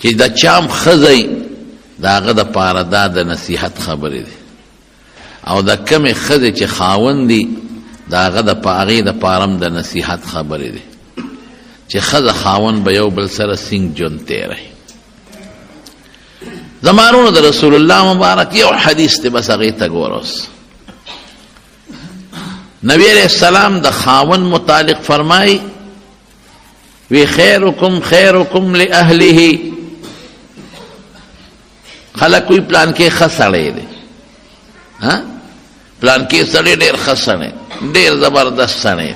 چې د چام ښځی د هغه دپاره دا د نصیحت خبرې دي او د کمې ښځې چې خاوند دي د هغه هغې دپاره هم د نصیحت خبرې دي چې ښځه خاوند به یو بل سره سینګ ژوند تېروي. زمانونو د رسول الله مبارک یو حدیث دی، بس هغې ته ګوره اوس. نبی علیہ السلام د خاوند متعلق فرمائی وی خیرکم خیرکم لأهله. خلق کوئی پلان کې خسړې دی، پلان کې سړی ډېر خسړې ډېر زبردست سړی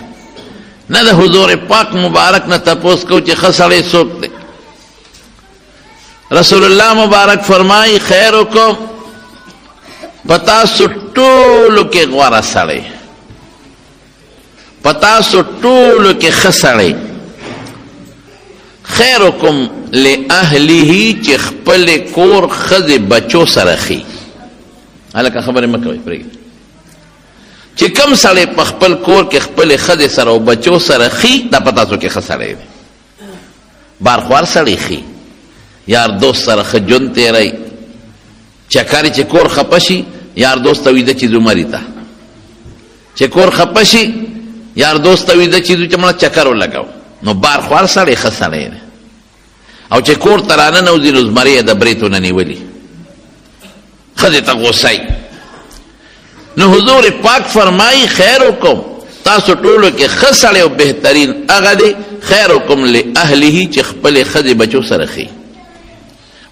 نه د حضور پاک مبارک نه تپوس کو چې خسړې څوک دی. رسول الله مبارک فرمائی خیرکم پتا سټولو کې غوره سړی، پتا سټولو کې خسړی. خیرکم لأهله چې خپل کور ښځې بچو سره خي. هلکه خبرې مه کوئ پرېږدئ چې کم سړی په خپل کور کې خپلې ښځې سره او بچو سره خي دا په تاسو کې ښه سړی دی. بارخوار سړی خي، یار دوست سره ښه ژوند تېروي. چکر چې کور خفه شي یار دوست ته ویده چې ځو مري ته، چې کور خفه شي یار دوست ته ویده چې ځو چې مړه چکر ولګو. نو بارخوار سړی ښه سړی دی. او چې کور ته راننوځي نو زمرۍ یې د بریتو نه نیولي ښځې ته غوسه. نو حضور پاک فرمایي خیرکم تاسو ټولو کې ښه سړی او بهترین هغه دی خیرکم لأهله چې خپلې ښځې بچو سره خي.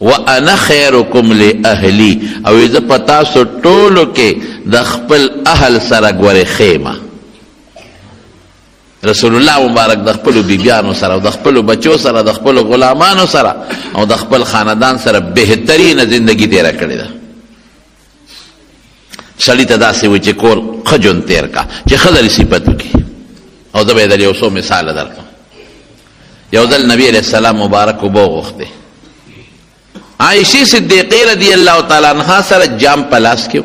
وانا خیرکم لأهلی او زه په تاسو ټولو کې د خپل اهل سره ګورې خیمه. رسول الله مبارک د خپلو بیبیانو سره او د خپلو بچو سره د خپلو غلامانو سره او د خپل خاندان سره بهترینه زندگی تیره کړې ده. سړي ته داسې وي چې کور ښه ژوند تېر کا چې ښه درې صفت وکړي. او زه به یې در یو څو مثاله درکړم. یو ځل نبي علیه السلام مبارک اوبه وغوښتې، عائشې صدیقې رضی الله تعالی عنها سره جام په لاس کې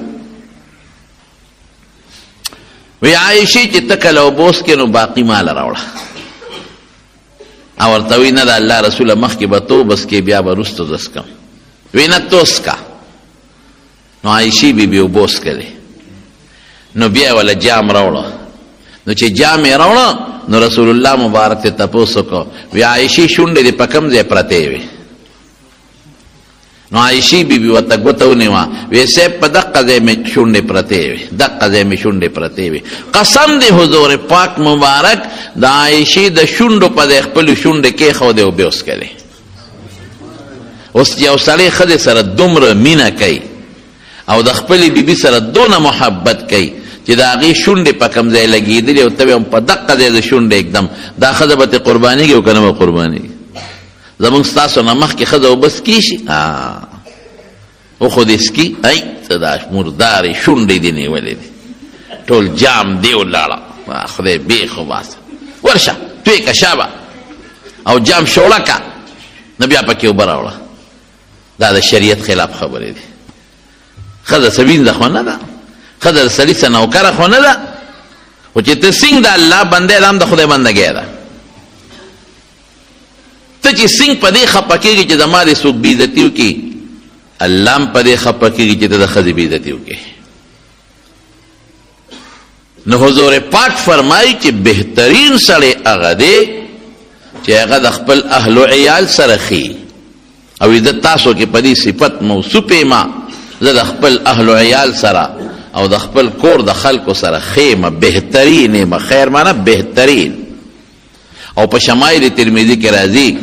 وی عائشې چې ته کله اوبه وڅکې نو باقي ماله راوړه. او ورته وی نه د الله رسوله مخکې به ته وبسکې بیا به وروسته زه څکم. وی نه ته وڅکه. نو عائشې بیبي اوبه وڅکلې نو بیا وله جام راوړه. نو چې جام یې راوړه نو رسول الله مبارک ته تپوس وکړو وی عائشې شونډې دې په کوم ځای پرتې وې؟ نو عائشې بیبي ورته ګوته ونیوه وی صاحب په دقه ځای مې شونډې پرتې وې، دقه ځای مې شونډې پرتې وې. قسم دی حضور پاک مبارک د عائشې د شونډو په ځای خپلې شونډې کېښودې او بیا وڅکلې. اوس یو سړی ښځې سره دومره مینه کوي او د خپلې بیبي سره دونه محبت کوي چې د هغې شونډې په کوم ځای لګېدلې او ته په دقه ځای د شونډې اکدم دا ښځه به ترې قربانېږي او که نه به قربانېږي. زمونږ ستاسو نه مخکې ښځه اوبه څکي شي او خو دې څکي ای څه دا مردارې شونډې دې نیولې دي ټول جام دې ولاړه خدای بیخ وباسه ورشه توی که شابه او جام شوړه که نه بیا پکې اوبه راوړه. دا د شریعت خلاف خبرې دي. ښځه څه وینځه خو نه ده، ښځه د سړي څه نوکره خو نه ده، خو چې ته سینګ د الله بنده ده هم د خدای بندګۍ ده. ته چې سینګ په دې خفه کېږي چې زما دې څوک بېعزتي وکړي، الله هم په دې خفه کېږي چې ته د ښځې بېعزتي وکړې. نو حضور پاک فرمایي چې بهترین سړی هغه دی چې هغه د خپل اهل و عیال سره خي. او زه تاسو کې په دې صفت موصوف یم، زه د خپل اهل و عیال سره او د خپل کور د خلکو سره خیمه بهترین یم. خیر معنی بهترین. او په شمایل ترمذی کې راځي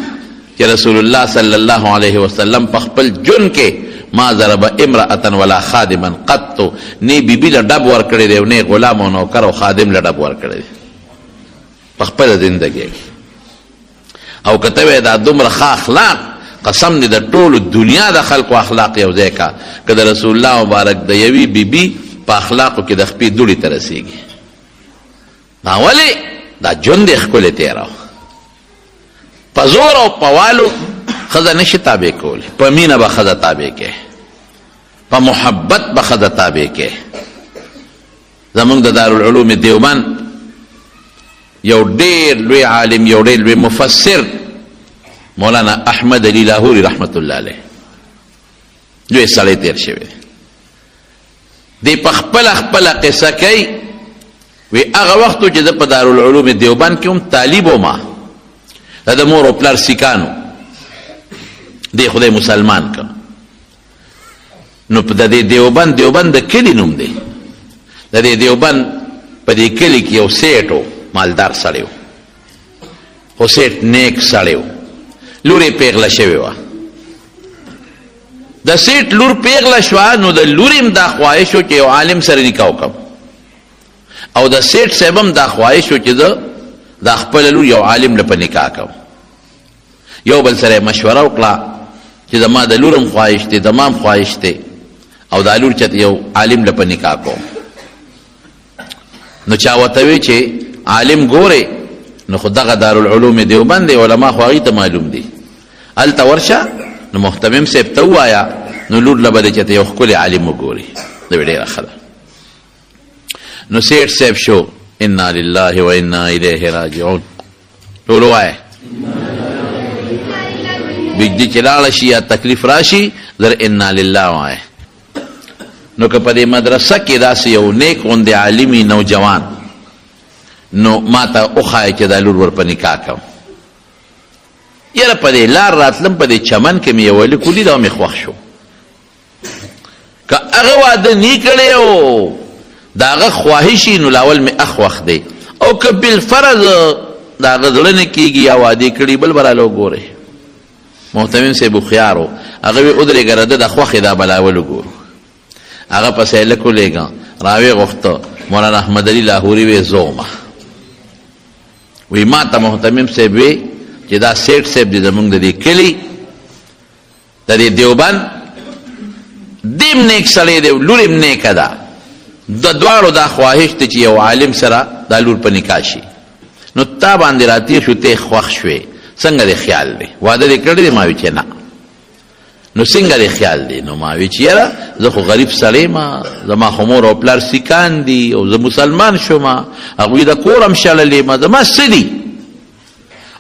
چې رسول الله صلی الله علیه وسلم په خپل جون کې ما ضرب امرأة ولا خادما قط، نه بیبي له ډب ورکړی دی نه غلام او نوکر او خادم له ډب ورکړی دی په خپله زندګۍ. او که ته وایې دا دومره ښه اخلاق قسم دې د ټولو دنیا د خلکو اخلاق یو ځای کا که د رسول الله مبارک د یوې بیبي په اخلاقو کې د خپې دوړې ته رسېږي. دا ولې دا ژوند یې ښکلی تېره په زور او په والو ښځه نشي تابع کولی. په مینه به ښځه تابع کې، په محبت به ښځه تابع کې. زمونږ د دارالعلوم دیوبند یو ډېر لوی عالم، یو ډېر لوی مفسر مولانا احمد علی لاہوری رحمت الله علیه جو سړی تیر شوی دی په خپل قصه کوي وی هغه وخت چې د په دارالعلوم دیوبند کې هم طالب وما د مور او پلار سیکانو دی خدای مسلمان کا نو په د دیوبند د کلی نوم دی د دیوبند په دې کلی کې یو سیټو مالدار سړی و خو سیټ نیک سړی و لورې پیغله شوې وه د سیټ لور پیغله شوه نو د لورې هم دا خواهش و چې یو عالم سره نکاح وکړم او د سیټ صاحب هم دا خواهش و چې د خپله لور یو عالم له په نکاح کوم یو بل سره مشوره وکړه چې زما د لور هم خواهش دی زما هم خواهش دی او دا لور چې یو عالم له په نکاح کوم نو چا ورته وی چې عالم ګورې نو خو دغه دارالعلوم دیوبند دی علما خو هغې ته معلوم دي هلته ورشه نو محتمم صاحب ته ووایه نو لور له به دی چې یو ښکلی عالم وګوري دا به ډېره ښه ده نو سیټ صاحب شو انا لله و انا الیه راجعون ټول ووایه بجلی چې لاړه شي یا تکلیف راشي در انا لله وایه نو که په دې مدرسه کې داسې یو نیک غوندې عالمي نوجوان نو ما ته وښایه چې دا لور ور په نکاح کوم یاره په دې لار راتلم په دې چمن کې مې یو لیک ولید او مې خوښ شو که هغه واده نی کړی او د هغه خواهشي نو لاول مې اخ دی او که بالفرض د هغه زړه نه کېږي یا واده کړي بل به راله وګورئ محتمم صاحب هوښیار و هغه وی ودرېږه راده د خوښې دا به لاول وګورو هغه پسې هلک ولېږه راویې غوښته مولانا احمد علي لاهوري وی زومه وی ما ته محتمم صاحب وی چې دا سیټ صاحب دی زمونږ د دې کلي د دې دیوبند دیم نیک سړی دی لور هم نیکه ده د دواړو دا خواهش دی چې یو عالم سره دا لور په نکاح شي نو تا باندې راتېر شو ته خوښ شوې څنګه دی خیال دی واده دې کړی دی ما وی چې نه نو څنګه دی خیال دی نو ما وی چې یاره زه خو غریب سړی ما زما خو مور او پلار سیکان دي او زه مسلمان شوم هغوی د کور هم شړلې ما زما څه دي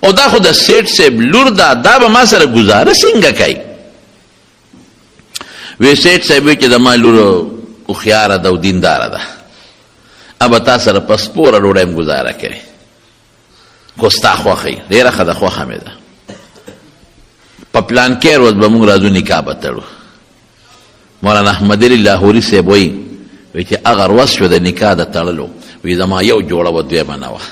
او دا خو د سیټ صاحب لور ده دا به ما سره ګزاره څنګه کوي وی سیټ صاحب وی چې زما لور هوښیاره ده او دینداره ده ابه تا سره په سپوره ډوډۍ هم ګزاره کوي خو ستا خوښه ډېره ښه ده خوښه مې ده په پلان کې ورځ به موږ راځو نکاح به تړو مولانا احمد علي لاهوري صاحب وایي چې هغه ورځ شو د نکاح د تړلو وی زما یو جوړه وه دویمه نه وه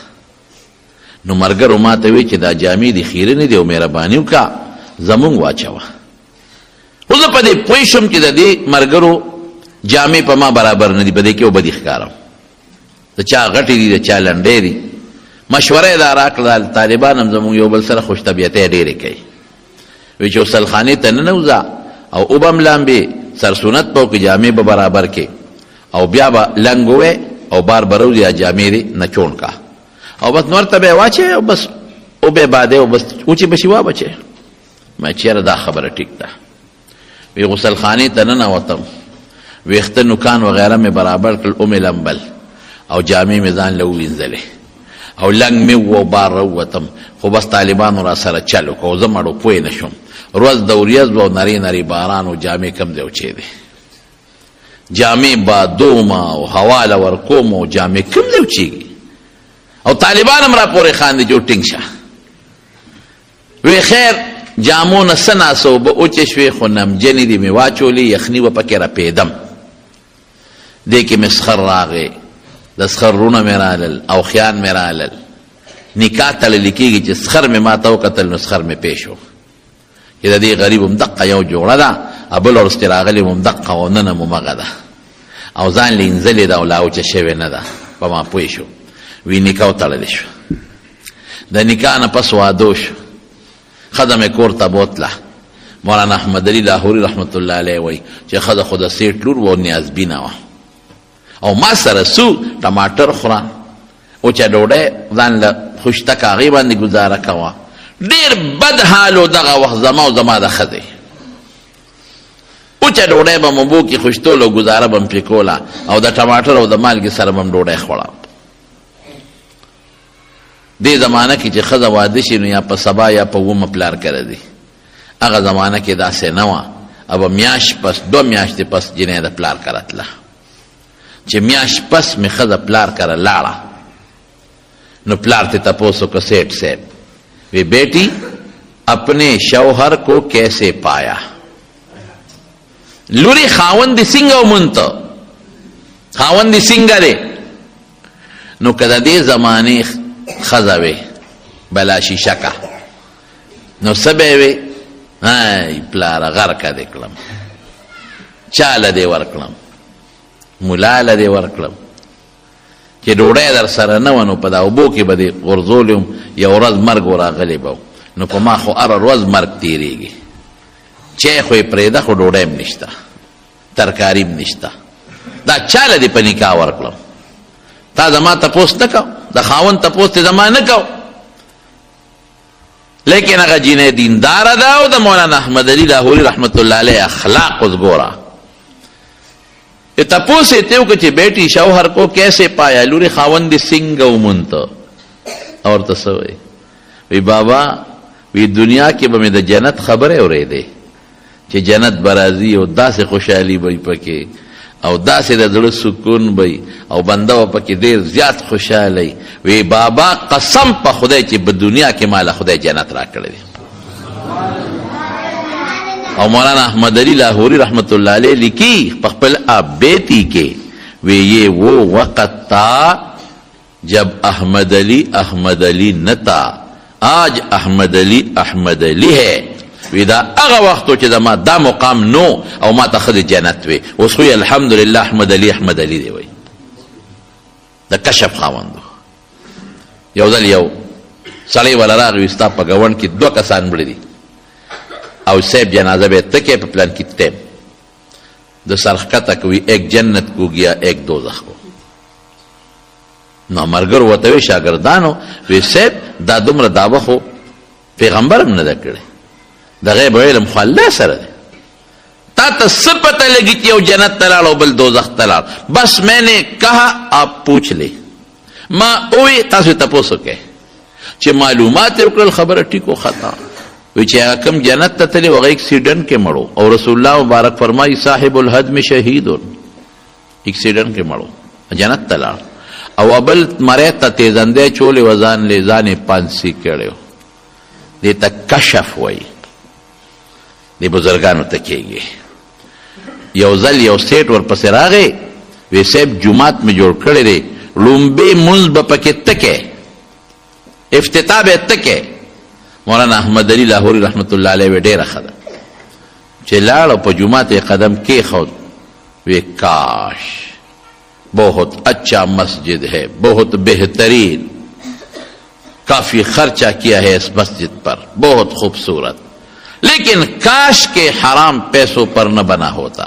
نو مرګرو ما ته وی چې دا جامې دي خیرنې دي او مهرباني وکړه زمونږ واچوه خو زه په دې پوه شم چې د دې مرګرو جامې په ما برابر نه دي په دې کې اوبه دي ښکارم د چا غټې دي د چا لنډې دي مشوره یې دا راکړه طالبان هم زمونږ یو بل سره خوش طبیعتۍ ډېرې کوي وی چې غسلخانې ته ننوځه او اوبه هم لامبې سرسونت به وکړي جامې به برابر کې او بیا به لنګ ووې او بار به روځي یا جامې دې نه چوڼ کا او بس نور ته به یې واچوې او بس اوبې بادې او بس اوچې به شي وابچې ما چېره دا خبره ټیک ده وی غسلخانې ته ننوتم ویښته نوکان وغیره مې برابر کړل اومې لمبل او جامې مې ځان له ووینځلې او لنګ مې و بار راووتم خو بس طالبانو را سره چل وکړو او زه مړو پوه نه شوم ورځ د وریځ به او نرۍ نرۍ باران او جامې کم دی او چې دی جامې بادوم او هوا له ورکوم او جامې کم دی او چېږي او طالبان هم را پورې خاندي چې ټینګ شه وی خیر جامو نه څه ناسه اوبه اوچې شوې خو نمجنې دي مې واچولې یخني به پکې رپېدم دې کې مې سخر راغې د سخر رونه مې رالل او خیان مې رالل نکاح تړلی کېږي چې سخر مې ما ته وکتل نو سخر مې پېښ و چې د دې غریب هم دقه یو جوړه ده بل ورستې راغلې هم دقه او نن هم همغه ده او ځان لینځلې ده او لا اوچه شوې نه ده په ما پوه شو وی نکاح وتړلی شو د نکاح نه پس واده شو ښځه مې کور ته بوتله مولانا احمد علي لاهوري رحمت الله علیه وایي چې ښځه خو د سیټ لور وه او نیازبینه وه او ما سره سو ټماټر خوره اوچه ډوډۍ ځان له خوشتک هغې باندې ګزاره کوه ډېر بد حال و دغه وخت زما او زما د ښځې اوچه ډوډۍ به م اوبو کې خوشتول او ګزاره به م پرې کوله او د ټماټر او د مالګې سره به م ډوډۍ خوړه دې زمانه کې چې ښځه واده شي نو یا په سبا یا په اومه پلار کره دی. هغه زمانه کې داسې نه وه. ابه میاشت پس 2 میاشتې پس جنۍ د پلار کره تله. چې میاشت پس مې ښځه پلار کره لاړه نو پلار ته تپوس وکړه سیټ صاحب وی بیٹی اپنے شوہر کو کیسے پایا؟ لوری خاوند څنګه ومونته؟ خاوند څنګه دی؟ نو که د دې زمانې ښځه وې بلا شیشکه نو څه به یې وې؟ ای پلاره غرقه دې کړم، چاله دې ورکړم، ملا له دې ورکړم، چې ډوډۍ در سره نه وه نو په دا اوبو کې به دې غورځولی وم، یو ورځ مرګ وراغلی به نو په ما خو هره ورځ مرګ تېرېږي، چای خو یې پرېږده خو ډوډۍ هم نشته، ترکاري هم نشته، دا چاله دې په نکاح ورکړم؟ تا زما تپوس نه کو، د خاوند تپوس ته زما نه کو. لیکن هغه جینۍ دینداره ده او د مولانا احمد علي لاهوري رحمت الله علیه اخلاق اوس ګوره. تپوس یې ته وکړه چې بیٹی شوهر کو کیسے پایا؟ لورې خاوند دې څنګه ومونته؟ او ورته څه وایي؟ وی بابا وی دنیا کې به مې د جنت خبرې اورېدې چې جنت به راځي او داسې خوشحالي به پکې او داسې د زړه سکون به او بنده به پکې ډېر زیات خوشحالی. وی بابا قسم په خدای چې په دنیا کې ماله خدای جنت راکړی دی. او مولانا احمد علی لاہوری رحمت اللہ علیہ لکھی په خپل بیتی کې وی یہ وہ وقت تھا جب احمد علی نہ تھا، آج احمد علی ہے. وی دا هغه وختو چې زما دا مقام نو او ما ته ښځې جنت وی، اوس خو الحمدلله احمد علی دی. وی د کشف خاوندو. یو ځل یو سړی والا راغی وی ستا په ګاونډ کې 2 کسان مړه دي او صاحب جنازه به تکې په پلان کې تیم د سرخکته کوي، ایک جنت کو گیا ایک دوزخ کو. نو مرګر وته وی شاګردانو وی صاحب دا دومره دعوه خو پیغمبر هم نه ده کړی، د غیب علم خو الله سره دی. تا ته څه پته لګي چې یو جنت ته لاړ او بل دوزخ ته لاړ؟ بس میں نے کہا آپ پوچھ لے. ما اوی تاسو تپوس وکړئ چې معلومات یې وکړل خبره ټیک و خطا. وی چې هغه کوم جنت ته تللی هغه اکسیډنټ کې مړو او رسول الله مبارک فرمایي صاحب الهدم شهید، اکسیډنټ کې مړو جنت ته لاړ. او ابل مړی ته تیزندی چولې و ځان لې ځان یې پانسي کړی و. دې ته کشف وایي، دی بزرگانو ته کېږي. یو ځل یو سیټ ورپسې راغی وی صاحب جومات مې جوړ کړی دی، لومبې مونځ به پکې تکې، افتتاح به تکې. مولانا احمد علی لاہوری رحمت اللہ علیہ وی ډېره ښه ده چې لاړ او په جومات یې قدم کېښود. وی کاش بہت اچھا مسجد ہے، بہت بہترین، کافی خرچہ کیا ہے اس مسجد پر، بہت خوبصورت، لیکن کاش کے حرام پیسوں پر نہ بنا ہوتا.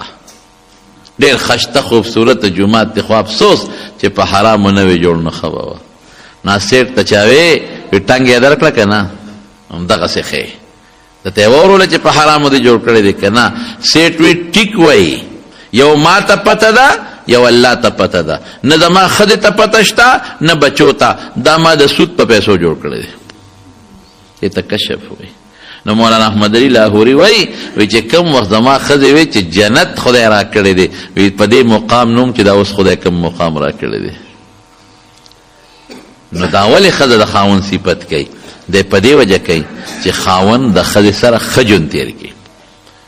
ډېر خشته خوبصورت جومات دی خو افسوس چې په حرامو نه وی جوړ نه ښه به وه. نا سیټ ته چا وی ټنګ یې درکړه که نه؟ همدغسې ښې درته یې واوروله چې په حرامو دې جوړ کړی دی که نه؟ سیټ وی ټیک وایي، یو ما ته پته ده یو الله ته پته ده، نه زما ښځې ته پته شته نه بچو ته، دا ما د سود په پیسو جوړ کړی دی. دې ته کشف وایي. نو مولانا احمد علی لاہوری وی چې کم وخت زما ښځې وی چې جنت خدای را کړی دی، وی په دې مقام نوم چې دا اوس خدای کم مقام را کړی دی. نو دا ولې ښځه د خاوند صفت کوي؟ دی په دې وجه کوي چې خاوند د ښځې سره ښه ژوند تېر کړي،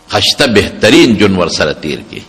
خشته بهترین ژوند ورسره تېر کړي.